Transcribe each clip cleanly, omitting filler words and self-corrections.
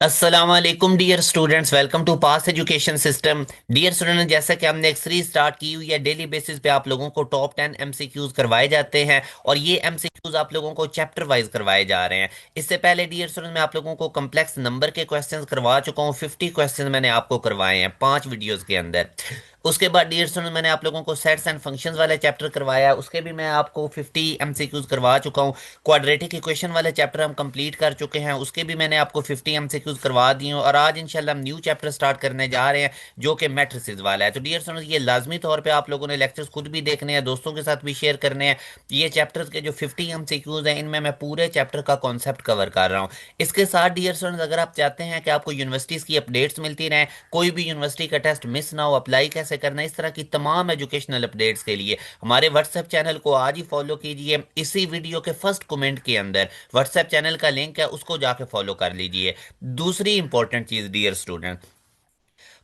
अस्सलाम वालेकुम dear students, welcome to pass education system. Dear student, जैसा कि हमने एक सीरीज स्टार्ट की हुई है, डेली बेसिस पे आप लोगों को टॉप 10 एमसीक्यूज करवाए जाते हैं और ये एमसीक्यूज आप लोगों को चैप्टर वाइज करवाए जा रहे हैं। इससे पहले डियर स्टूडेंट मैं आप लोगों को कम्प्लेक्स नंबर के क्वेश्चंस करवा चुका हूँ। 50 क्वेश्चन मैंने आपको करवाए हैं 5 वीडियोज के अंदर। उसके बाद डियर स्टूडेंट मैंने आप लोगों को सेट्स एंड फंक्शंस वाले चैप्टर करवाया है, उसके भी मैं आपको 50 एमसीक्यूज करवा चुका हूँ। क्वाड्रेटिक इक्वेशन वाले चैप्टर हम कंप्लीट कर चुके हैं, उसके भी मैंने आपको 50 एमसीक्यूज करवा दिए हैं। और आज इंशाल्लाह हम न्यू चैप्टर स्टार्ट करने जा रहे हैं जो कि मैट्रिसेस वाला है। तो डियर स्टूडेंट्स, ये लाजमी तौर पे आप लोगों ने लेक्चर्स खुद भी देखने हैं, दोस्तों के साथ भी शेयर करने हैं। ये चैप्टर्स के जो 50 एमसीक्यूज हैं, इनमें मैं पूरे चैप्टर का कॉन्सेप्ट कवर कर रहा हूँ। इसके साथ डियर स्टूडेंट्स, अगर आप चाहते हैं कि आपको यूनिवर्सिटीज की अपडेट्स मिलती रहें, कोई भी यूनिवर्सिटी का टेस्ट मिस ना हो, अप्लाई कैसे करना है, इस तरह की तमाम एजुकेशनल अपडेट्स के लिए हमारे व्हाट्सएप चैनल को आज ही फॉलो कीजिए। इसी वीडियो के फर्स्ट कमेंट के अंदर व्हाट्सएप चैनल का लिंक है, उसको जाके फॉलो कर लीजिए। दूसरी इंपॉर्टेंट चीज डियर स्टूडेंट,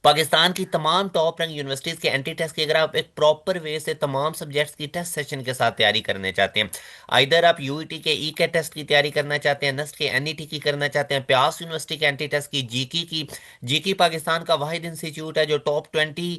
पाकिस्तान की तमाम टॉप रैंक यूनिवर्सिटीज के एंटी टेस्ट की अगर आप एक प्रॉपर वे से तमाम सब्जेक्ट्स की टेस्ट सेशन के साथ तैयारी करने चाहते हैं, इधर आप यूईटी के ई के टेस्ट की तैयारी करना चाहते हैं, नस्ट के एनईटी की करना चाहते हैं, प्यास यूनिवर्सिटी के एंटी टेस्ट की, जीकी की। जीकी पाकिस्तान का वाहिद इंस्टीट्यूट है जो टॉप 20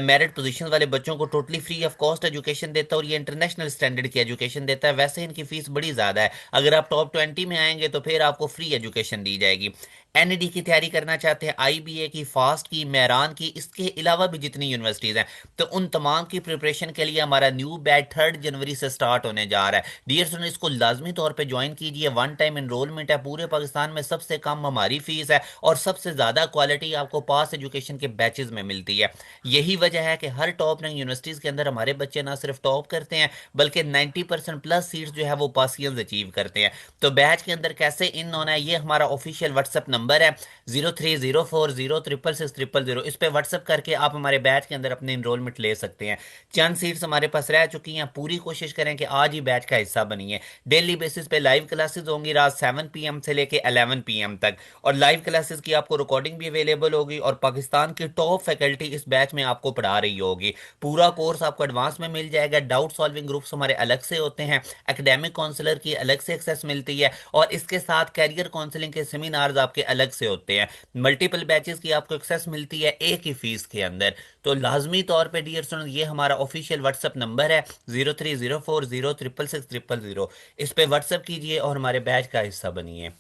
मेरिट पोजीशन वाले बच्चों को totally free of cost education देता है और ये इंटरनेशनल स्टैंडर्ड की एजुकेशन देता है। वैसे इनकी फीस बड़ी ज़्यादा है, अगर आप टॉप 20 में आएंगे तो फिर आपको फ्री एजुकेशन दी जाएगी। एनईडी की तैयारी करना चाहते हैं, आईबीए की, फास्ट की, मेहरान की, इसके अलावा भी जितनी यूनिवर्सिटीज़ हैं, तो उन तमाम की प्रिपरेशन के लिए हमारा न्यू बैच 3 जनवरी से स्टार्ट होने जा रहा है। डियर स्टूडेंट, इसको लाजमी तौर पे ज्वाइन कीजिए। वन टाइम एनरोलमेंट है, पूरे पाकिस्तान में सबसे कम हमारी फीस है और सबसे ज़्यादा क्वालिटी आपको पास एजुकेशन के बैचेज में मिलती है। यही वजह है कि हर टॉप रैंक यूनिवर्सिटीज़ के अंदर हमारे बच्चे ना सिर्फ टॉप करते हैं बल्कि 90% प्लस सीट्स जो है वो पासियंस अचीव करते हैं। तो बैच के अंदर कैसे इन होना है, ये हमारा ऑफिशियल व्हाट्सएप नंबर है 0304066600। इस पे व्हाट्सएप करके आप हमारे बैच के अंदर अपने इनरोलमेंट ले सकते हैं। चंद सीट्स हमारे पास रह चुकी हैं, पूरी कोशिश करें कि आज ही बैच का हिस्सा बनिए। डेली बेसिस पे लाइव क्लासेस होंगी रात 7 PM से लेके 11 PM तक, और लाइव क्लासेस की आपको रिकॉर्डिंग भी अवेलेबल होगी और पाकिस्तान की टॉप फैकल्टी इस बैच में आपको पढ़ा रही होगी। पूरा कोर्स आपको एडवांस में मिल जाएगा। डाउट सॉल्विंग ग्रुप्स हमारे अलग से होते हैं, एकेडमिक काउंसलर की अलग से एक्सेस मिलती है और इसके साथ कैरियर काउंसलिंग के सेमिनार्स आपके अलग से होते हैं। मल्टीपल बैचेस की आपको एक्सेस मिलती है एक ही फीस के अंदर। तो लाजमी तौर पे डियर स्टूडेंट, ये हमारा ऑफिशियल व्हाट्सएप नंबर है 0304066600। इस पे व्हाट्सएप कीजिए और हमारे बैच का हिस्सा बनिए।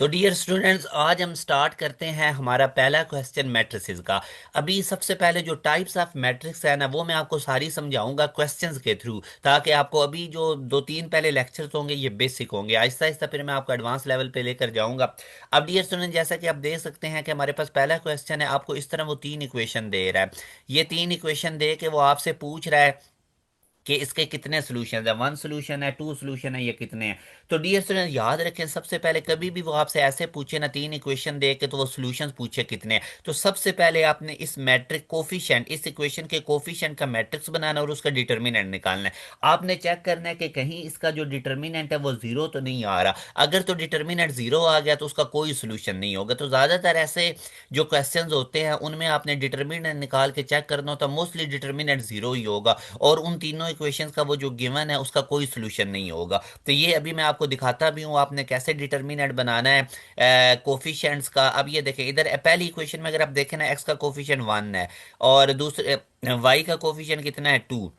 तो डियर स्टूडेंट्स, आज हम स्टार्ट करते हैं हमारा पहला क्वेश्चन मैट्रिसेस का। अभी सबसे पहले जो टाइप्स ऑफ मैट्रिक्स है ना, वो मैं आपको सारी समझाऊंगा क्वेश्चंस के थ्रू, ताकि आपको अभी जो 2-3 पहले लेक्चर्स होंगे ये बेसिक होंगे, आहिस्ता आहिस्ता फिर मैं आपको एडवांस लेवल पे लेकर जाऊंगा। अब डियर स्टूडेंट, जैसा कि आप देख सकते हैं कि हमारे पास पहला क्वेश्चन है, आपको इस तरह वो 3 इक्वेशन दे रहा है। ये 3 इक्वेशन दे के वो आपसे पूछ रहा है कि इसके कितने सोल्यूशन है, 1 सोल्यूशन है, 2 सोल्यूशन है, ये कितने हैं। तो डियर स्टूडेंट याद रखें, सबसे पहले कभी भी वो आपसे ऐसे पूछे ना 3 इक्वेशन दे के तो वो सोल्यूशन पूछे कितने हैं, तो सबसे पहले आपने इस मैट्रिक कोफिशिएंट, इस इक्वेशन के कोफिशिएंट का मैट्रिक्स बनाना और उसका डिटर्मिनेंट निकालना है। आपने चेक करना है कि कहीं इसका जो डिटर्मिनेंट है वो जीरो तो नहीं आ रहा। अगर तो डिटर्मिनेंट जीरो आ गया तो उसका कोई सोल्यूशन नहीं होगा। तो ज्यादातर ऐसे जो क्वेश्चंस होते हैं उनमें आपने डिटर्मिनेंट निकाल के चेक करना होता है, मोस्टली डिटर्मिनेंट जीरो ही होगा और उन तीनों इक्वेशंस का वो जो गिवन है उसका कोई सोल्यूशन नहीं होगा। तो ये अभी मैं आपको दिखाता भी हूँ आपने कैसे डिटर्मिनेंट बनाना है कोफिशिएंट्स का। अब ये देखें, इधर पहली इक्वेशन में अगर आप देखें ना, एक्स का कोफिशिएंट 1 है और दूसरे वाई का कोफिशिएंट कितना है 2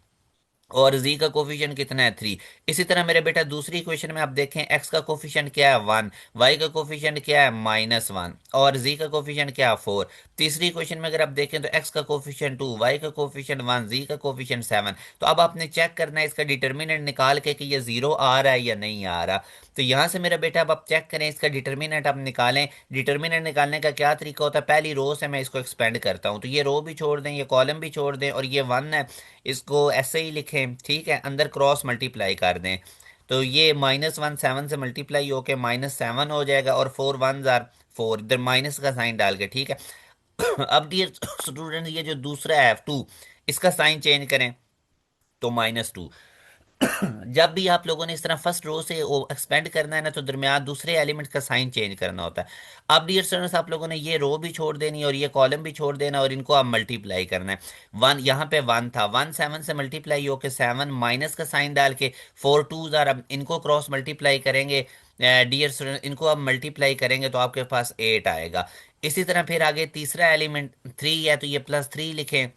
और z का कोफिशिएंट कितना है 3। इसी तरह मेरे बेटा दूसरी इक्वेशन में आप देखें, x का कोफिशिएंट क्या है 1, y का कोफिशिएंट क्या है -1 और z का कोफिशिएंट क्या है 4। तीसरी इक्वेशन में अगर आप देखें तो x का कोफिशिएंट 2, y का कोफिशिएंट 1, z का कोफिशिएंट 7। तो अब आपने चेक करना है इसका डिटर्मिनेंट निकाल के कि ये जीरो आ रहा है या नहीं आ रहा। तो यहाँ से मेरा बेटा अब आप चेक करें, इसका डिटर्मिनेंट आप निकालें। डिटर्मिनेंट निकालने का क्या तरीका होता है, पहली रो से मैं इसको एक्सपेंड करता हूँ, तो ये रो भी छोड़ दें, ये कॉलम भी छोड़ दें और ये 1 है, इसको ऐसे ही लिखें, ठीक है, अंदर क्रॉस मल्टीप्लाई कर दें। तो ये -1 7 से मल्टीप्लाई होके -7 हो जाएगा और 4 1 जार 4, इधर माइनस का साइन डाल के, ठीक है। अब डियर स्टूडेंट, ये जो दूसरा है 2, इसका साइन चेंज करें तो -2। जब भी आप लोगों ने इस तरह फर्स्ट रो से वो एक्सपेंड करना है ना, तो दरमियान दूसरे एलिमेंट का साइन चेंज करना होता है। अब डियर स्टूडेंट्स, आप लोगों ने ये रो भी छोड़ देनी और ये कॉलम भी छोड़ देना और इनको आप मल्टीप्लाई करना है। 1 यहाँ पे 1 था, 1 7 से मल्टीप्लाई होके 7 माइनस का साइन डाल के 4 2 जार, अब इनको क्रॉस मल्टीप्लाई करेंगे डियर स्टूडेंट, इनको आप मल्टीप्लाई करेंगे तो आपके पास 8 आएगा। इसी तरह फिर आगे तीसरा एलिमेंट 3 है, तो ये +3 लिखें।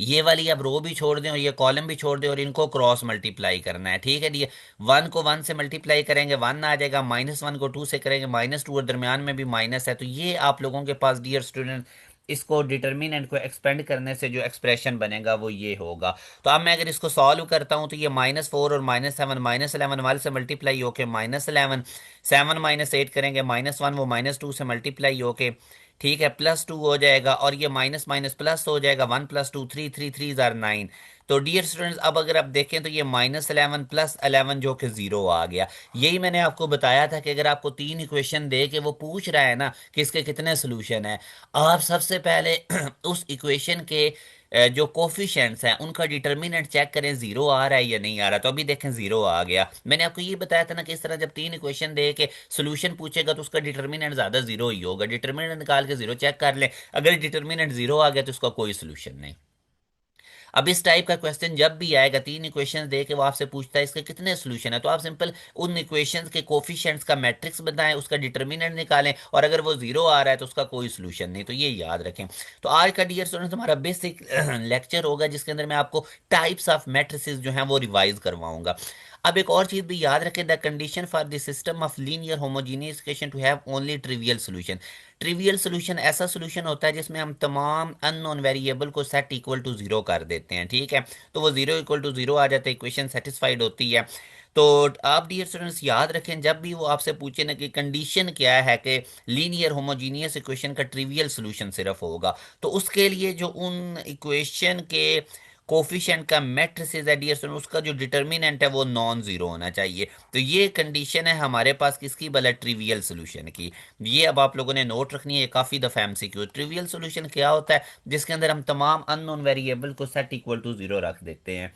ये वाली अब रो भी छोड़ दें और ये कॉलम भी छोड़ दें और इनको क्रॉस मल्टीप्लाई करना है, ठीक है। ये 1 को 1 से मल्टीप्लाई करेंगे 1 आ जाएगा, -1 को 2 से करेंगे -2, और दरमियान में भी माइनस है। तो ये आप लोगों के पास डियर स्टूडेंट, इसको डिटर्मिनेंट को एक्सपेंड करने से जो एक्सप्रेशन बनेगा वो ये होगा। तो अब मैं अगर इसको सॉल्व करता हूँ तो ये -4 और -7, -11 वाले से मल्टीप्लाई होके -11, 7 -8 करेंगे -1, वो -2 से मल्टीप्लाई होके, ठीक है, +2 हो जाएगा, और ये माइनस माइनस प्लस हो जाएगा, 1 + 2 3, 3 3 जार 9। तो डियर स्टूडेंट्स, अब अगर आप देखें तो ये -11 +11 जो कि 0 आ गया। यही मैंने आपको बताया था कि अगर आपको 3 इक्वेशन दे के वो पूछ रहा है ना कि इसके कितने सोल्यूशन है, आप सबसे पहले उस इक्वेशन के जो कोफिशिएंट्स हैं उनका डिटर्मिनेंट चेक करें, 0 आ रहा है या नहीं आ रहा। तो अभी देखें 0 आ गया। मैंने आपको ये बताया था ना कि इस तरह जब 3 इक्वेशन दे के सोल्यूशन पूछेगा तो उसका डिटर्मिनेंट ज्यादा 0 ही होगा। डिटर्मिनेंट निकाल के 0 चेक कर लें, अगर डिटर्मिनेंट 0 आ गया तो उसका कोई सोल्यूशन नहीं। अब इस टाइप का क्वेश्चन जब भी आएगा, 3 इक्वेशंस दे के वो आपसे पूछता है इसके कितने सोल्यूशन है, तो आप सिंपल उन इक्वेशंस के कोफिशिएंट्स का मैट्रिक्स बताएं, उसका डिटर्मिनेंट निकालें, और अगर वो 0 आ रहा है तो उसका कोई सोल्यूशन नहीं। तो ये याद रखें। तो आज का डियर स्टूडेंट्स हमारा बेसिक लेक्चर होगा जिसके अंदर मैं आपको टाइप्स ऑफ मैट्रिसेस जो हैं वो रिवाइज करवाऊंगा। अब एक और चीज भी याद रखें, the condition for the system of linear homogeneous equation two have only trivial solution. Trivial solution ऐसा सोल्यूशन होता है जिसमें हम तमाम अननोन वेरिएबल को सेट इक्वल टू 0 कर देते हैं, ठीक है। तो वो 0 = 0 आ जाता है, इक्वेशन सेटिस्फाइड होती है। तो आप डियर स्टूडेंट्स याद रखें, जब भी वो आपसे पूछे ना कि कंडीशन क्या है कि लीनियर होमोजीनियस इक्वेशन का ट्रिवियल सोल्यूशन सिर्फ होगा, तो उसके लिए जो उन इक्वेशन के कोफिशिएंट का मैट्रिसेस है डियर स्टूडेंट, उसका जो डिटर्मिनेंट है वो नॉन जीरो होना चाहिए। तो ये कंडीशन है हमारे पास किसकी, भला ट्रिवियल सोल्यूशन की। ये अब आप लोगों ने नोट रखनी है, काफी दफा एमसीक्यू। ट्रिवियल सोल्यूशन क्या होता है, जिसके अंदर हम तमाम अननोन वेरिएबल को सेट इक्वल टू 0 रख देते हैं।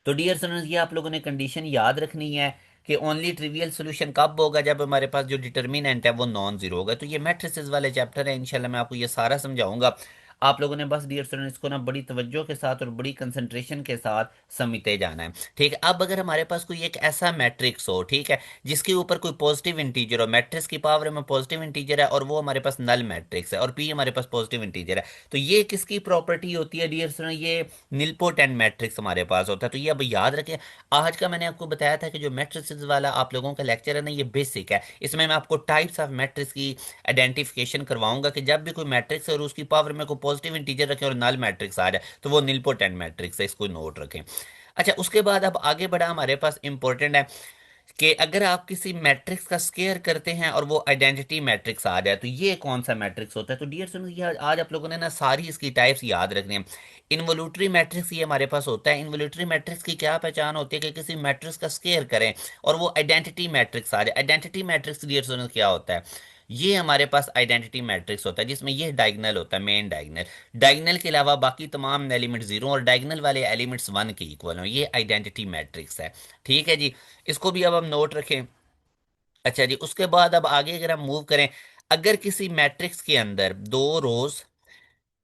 तो डियर स्टूडेंट्स, ये आप लोगों ने कंडीशन याद रखनी है कि ओनली ट्रिवियल सोल्यूशन कब होगा, जब हमारे पास जो डिटर्मिनेंट है वो नॉन जीरो होगा। तो ये मैट्रिसेस वाले चैप्टर है, इंशाल्लाह मैं आपको ये सारा समझाऊंगा। आप लोगों ने बस डियर स्टूडेंट्स को ना बड़ी तवज्जो के साथ और बड़ी कंसंट्रेशन के साथ समझते जाना है, ठीक है। अब अगर हमारे पास कोई एक ऐसा मैट्रिक्स हो, ठीक है, जिसके ऊपर कोई पॉजिटिव इंटीजर हो, मैट्रिक्स की पावर में पॉजिटिव इंटीजर है और वो हमारे पास नल मैट्रिक्स है और पी हमारे पास पॉजिटिव इंटीजर है, तो ये किसकी प्रॉपर्टी होती है डियर स्टूडेंट, ये निलपोटेंट मैट्रिक्स हमारे पास होता है। तो ये अब याद रखें, आज का मैंने आपको बताया था कि जो मैट्रिसेस वाला आप लोगों का लेक्चर है ना, ये बेसिक है। इसमें मैं आपको टाइप्स ऑफ मैट्रिक्स की आइडेंटिफिकेशन करवाऊंगा कि जब भी कोई मैट्रिक्स है और उसकी पावर में कोई पॉजिटिव इंटीजर रखें और नल मैट्रिक्स आ जाए तो वो निलपोटेंट मैट्रिक्स है, इसको नोट रखें। अच्छा, उसके बाद अब आगे बढ़ा, हमारे पास इंपॉर्टेंट है कि अगर आप किसी मैट्रिक्स का स्केयर करते हैं और वो आइडेंटिटी मैट्रिक्स आ जाए तो ये कौन सा मैट्रिक्स होता है। तो डियर स्टूडेंट्स, ये आज आप लोगों ने ना सारी इसकी टाइप्स याद रखनी है। इन्वोल्यूटरी मैट्रिक्स ये हमारे पास होता है। इन्वोल्यूटरी मैट्रिक्स की क्या पहचान होती है कि किसी मैट्रिक्स का स्केयर करें और वो आइडेंटिटी मैट्रिक्स आ जाए। आइडेंटिटी मैट्रिक्स डियर स्टूडेंट्स क्या होता है, ये हमारे पास आइडेंटिटी मैट्रिक्स होता है जिसमें ये डायगोनल होता है, मेन डायगोनल। डायगोनल के अलावा बाकी तमाम एलिमेंट 0 और डायगोनल वाले एलिमेंट्स 1 के इक्वल हो, ये आइडेंटिटी मैट्रिक्स है, ठीक है जी। इसको भी अब हम नोट रखें। अच्छा जी, उसके बाद अब आगे अगर हम मूव करें, अगर किसी मैट्रिक्स के अंदर दो रोज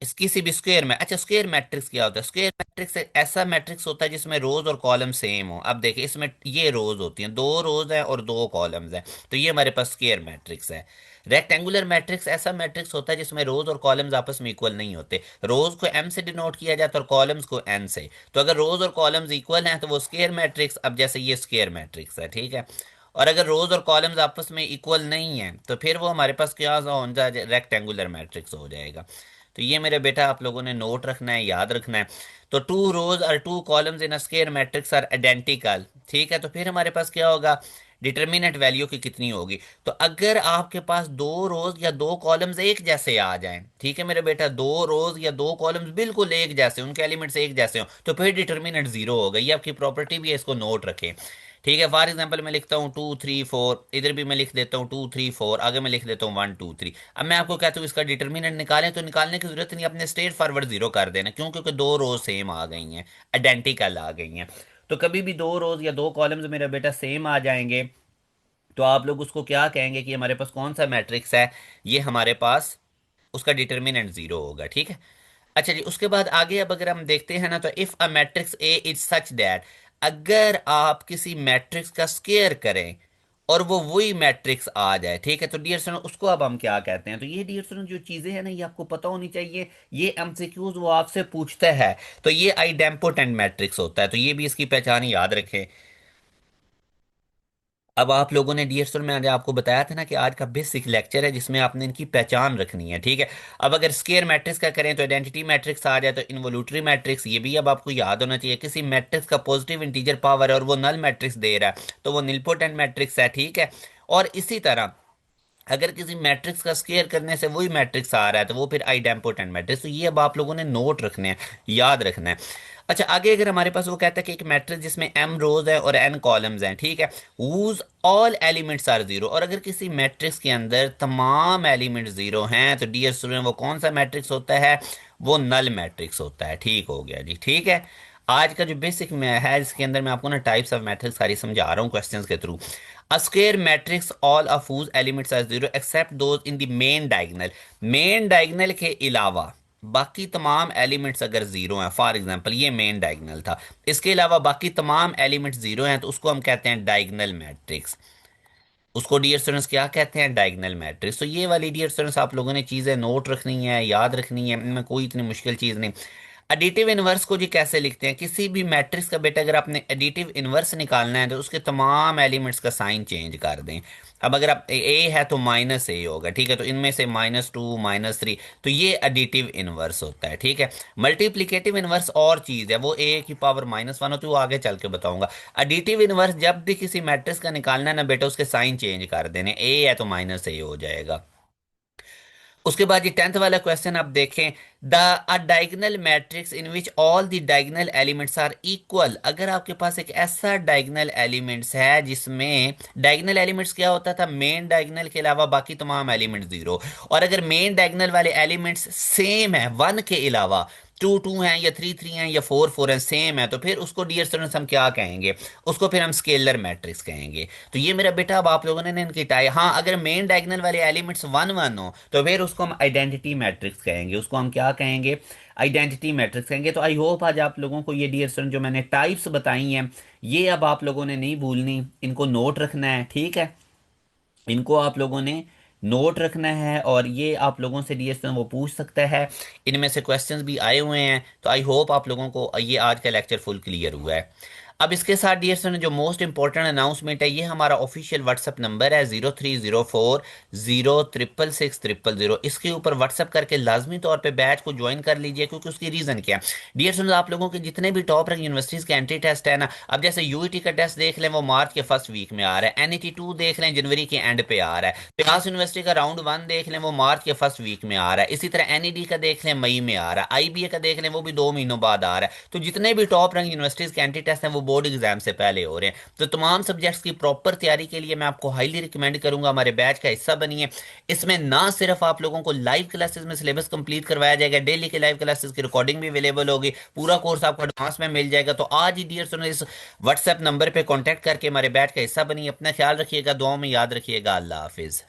इस किसी भी स्क्वायर में, अच्छा स्क्वायर मैट्रिक्स क्या होता है, स्क्वायर मैट्रिक्स एक ऐसा मैट्रिक्स होता है जिसमें रोज और कॉलम सेम हो। अब देखिए इसमें ये रोज होती हैं, 2 रोज हैं और 2 कॉलम्स हैं, तो ये हमारे पास स्क्वायर मैट्रिक्स है। रेक्टेंगुलर मैट्रिक्स ऐसा मैट्रिक्स होता है जिसमें रोज और कॉलम्स आपस में इक्वल नहीं होते। रोज को एम से डिनोट किया जाता है और कॉलम्स को एन से। तो अगर रोज और कॉलम्स इक्वल हैं तो वो स्क्वायर मैट्रिक्स, अब जैसे ये स्क्वायर मैट्रिक्स है, ठीक है। और अगर रोज और कॉलम्स आपस में इक्वल नहीं है तो फिर वो हमारे पास क्या हो जाए, रेक्टेंगुलर मैट्रिक्स हो जाएगा। तो ये मेरे बेटा आप लोगों ने नोट रखना है, याद रखना है। तो 2 रोज और 2 columns in a square matrix are identical, ठीक है। तो फिर हमारे पास क्या होगा, डिटर्मिनेंट वैल्यू की कितनी होगी। तो अगर आपके पास 2 रोज या 2 कॉलम्स एक जैसे आ जाएं, ठीक है मेरे बेटा, 2 रोज या 2 कॉलम्स बिल्कुल एक जैसे, उनके एलिमेंट्स एक जैसे हो, तो फिर डिटर्मिनेंट 0 होगा। ये आपकी प्रॉपर्टी भी है, इसको नोट रखें, ठीक है। फॉर एग्जाम्पल मैं लिखता हूँ 2 3 4, इधर भी मैं लिख देता हूँ 2 3 4, आगे मैं लिख देता हूँ 1 2 3। अब मैं आपको कहता हूँ इसका डिटर्मिनेंट निकालें, तो निकालने की जरूरत नहीं, अपने स्ट्रेट फॉरवर्ड 0 कर देना, क्यों, क्योंकि 2 रोज सेम आ गई हैं, आइडेंटिकल आ गई हैं। तो कभी भी 2 रोज या 2 कॉलम्स मेरा बेटा सेम आ जाएंगे तो आप लोग उसको क्या कहेंगे कि हमारे पास कौन सा मैट्रिक्स है, ये हमारे पास उसका डिटर्मिनेंट 0 होगा, ठीक है। अच्छा जी, उसके बाद आगे अब अगर हम देखते हैं ना, तो if a matrix A is such that, अगर आप किसी मैट्रिक्स का स्केयर करें और वो वही मैट्रिक्स आ जाए, ठीक है। तो डियर स्टूडेंट उसको अब हम क्या कहते हैं? तो ये डियर स्टूडेंट जो चीजें हैं ना, ये आपको पता होनी चाहिए। ये एमसीक्यूज वो आपसे पूछता है। तो ये आइडेम्पोटेंट मैट्रिक्स होता है, तो ये भी इसकी पहचान याद रखें। अब आप लोगों ने डियर स्टूडेंट, मैंने आपको बताया था ना कि आज का बेसिक लेक्चर है जिसमें आपने इनकी पहचान रखनी है, ठीक है। अब अगर स्केयर मैट्रिक्स का करें तो आइडेंटिटी मैट्रिक्स आ जाए, तो इन्वोल्यूटरी मैट्रिक्स ये भी अब आपको याद होना चाहिए। किसी मैट्रिक्स का पॉजिटिव इंटीजर पावर है और वो नल मैट्रिक्स दे रहा है तो वो निलपोटेंट मैट्रिक्स है, ठीक है। और इसी तरह अगर किसी मैट्रिक्स का स्केयर करने से वही मैट्रिक्स आ रहा है तो वो फिर आइडेम्पोटेंट मैट्रिक्स। तो ये अब आप लोगों ने नोट रखने हैं, याद रखना है। अच्छा, आगे अगर हमारे पास वो कहता है कि एक मैट्रिक्स जिसमें m रोज है और n कॉलम्स हैं, ठीक है, whose all elements are zero. और अगर किसी मैट्रिक्स के अंदर तमाम एलिमेंट जीरो हैं तो डियर स्टूडेंट वो कौन सा मैट्रिक्स होता है? वो नल मैट्रिक्स होता है। ठीक हो गया जी, ठीक है। आज का जो बेसिक में है इसके अंदर मैं आपको ना टाइप्स ऑफ मैट्रिक्स सारी समझा रहा हूँ क्वेश्चंस के through. A square matrix all of whose elements are zero except those in the main diagonal। Main diagonal के अलावा बाकी तमाम एलिमेंट्स अगर जीरो हैं, फॉर एग्जांपल ये मेन डायगोनल था, इसके अलावा बाकी तमाम एलिमेंट्स जीरो हैं, तो उसको हम कहते हैं डायगोनल मैट्रिक्स। उसको डियर स्टूडेंट्स क्या कहते हैं? Diagonal matrix. तो ये वाली डियर स्टूडेंट्स आप लोगों ने चीज़ें नोट रखनी है, याद रखनी है, इनमें कोई इतनी मुश्किल चीज़ नहीं। एडिटिव इनवर्स को जी कैसे लिखते हैं? किसी भी मैट्रिक्स का बेटा अगर आपने एडिटिव इनवर्स निकालना है तो उसके तमाम एलिमेंट्स का साइन चेंज कर दें। अब अगर आप ए है तो माइनस ए होगा, ठीक है, तो इनमें से -2 -3, तो ये एडिटिव इनवर्स होता है, ठीक है। मल्टीप्लिकेटिव इनवर्स और चीज है, वो ए की पावर -1 होती है, वो आगे चल के बताऊंगा। एडिटिव इनवर्स जब भी किसी मैट्रिक्स का निकालना है ना बेटा, उसके साइन चेंज कर देने, ए है तो -a हो जाएगा। उसके बाद ये 10th वाला क्वेश्चन आप देखें, the a diagonal matrix in which all the diagonal elements are equal. अगर आपके पास एक ऐसा डायगोनल एलिमेंट्स है जिसमें डायगोनल एलिमेंट्स क्या होता था? मेन डायगोनल के अलावा बाकी तमाम एलिमेंट्स जीरो। और अगर मेन डायगोनल वाले एलिमेंट्स सेम है, वन के अलावा, 2 2 हैं या 3 3 हैं या 4 4 हैं, सेम है, तो फिर उसको डियर स्टूडेंट्स हम क्या कहेंगे? उसको फिर हम स्केलर मैट्रिक्स कहेंगे। तो ये मेरा बेटा अब आप लोगों ने इनकी टाई, हाँ, अगर मेन डायगोनल वाले एलिमेंट्स 1 1 हो तो फिर उसको हम आइडेंटिटी मैट्रिक्स कहेंगे। उसको हम क्या कहेंगे? आइडेंटिटी मैट्रिक्स कहेंगे। तो आई होप आज आप लोगों को ये डियर स्टूडेंट जो मैंने टाइप्स बताई हैं, ये अब आप लोगों ने नहीं भूलनी, इनको नोट रखना है, ठीक है। इनको आप लोगों ने नोट रखना है और ये आप लोगों से डीएसएन वो पूछ सकता है। इनमें से क्वेश्चंस भी आए हुए हैं, तो आई होप आप लोगों को ये आज का लेक्चर फुल क्लियर हुआ है। अब इसके साथ डीएसएन जो मोस्ट इंपॉर्टेंट अनाउंसमेंट है, ये हमारा ऑफिशियल व्हाट्सअप नंबर है 0304 0666000। इसके ऊपर व्हाट्सअप करके लाजमी तौर पे बैच को ज्वाइन कर लीजिए, क्योंकि उसकी रीज़न क्या है डियर स्टूडेंट, आप लोगों के जितने भी टॉप रैंक यूनिवर्सिटीज़ के एंट्री टेस्ट है ना, अब जैसे यूईटी का टेस्ट देख लें वो मार्च के फर्स्ट वीक में आ रहा है, एनईटी 2 देख लें जनवरी के एंड पे आ रहा है, बिहार यूनिवर्सिटी का राउंड 1 देख लें वो मार्च के फर्स्ट वीक में आ रहा है, इसी तरह एनईडी का देख लें मई में आ रहा है, आईबीए का देख लें वो भी 2 महीनों बाद आ रहा है। तो जितने भी टॉप रैंक यूनिवर्सिटीज़ के एंट्री टेस्ट हैं वो बोर्ड एग्जाम से पहले हो रहे हैं। तो तमाम सब्जेक्ट्स की प्रॉपर तैयारी के लिए मैं आपको हाईली रिकमेंड करूंगा हमारे बैच का हिस्सा बनिए। इसमें ना सिर्फ आप लोगों को लाइव क्लासेस में सिलेबस कंप्लीट करवाया जाएगा, डेली के लाइव क्लासेस की रिकॉर्डिंग भी अवेलेबल होगी, पूरा कोर्स आपको एडवांस में मिल जाएगा। तो आज ही डियर सुनो इस व्हाट्सएप नंबर पे कांटेक्ट करके हमारे बैच का हिस्सा बनिए। अपना ख्याल रखिएगा, दुआओं में याद रखिएगा। अल्लाह हाफिज।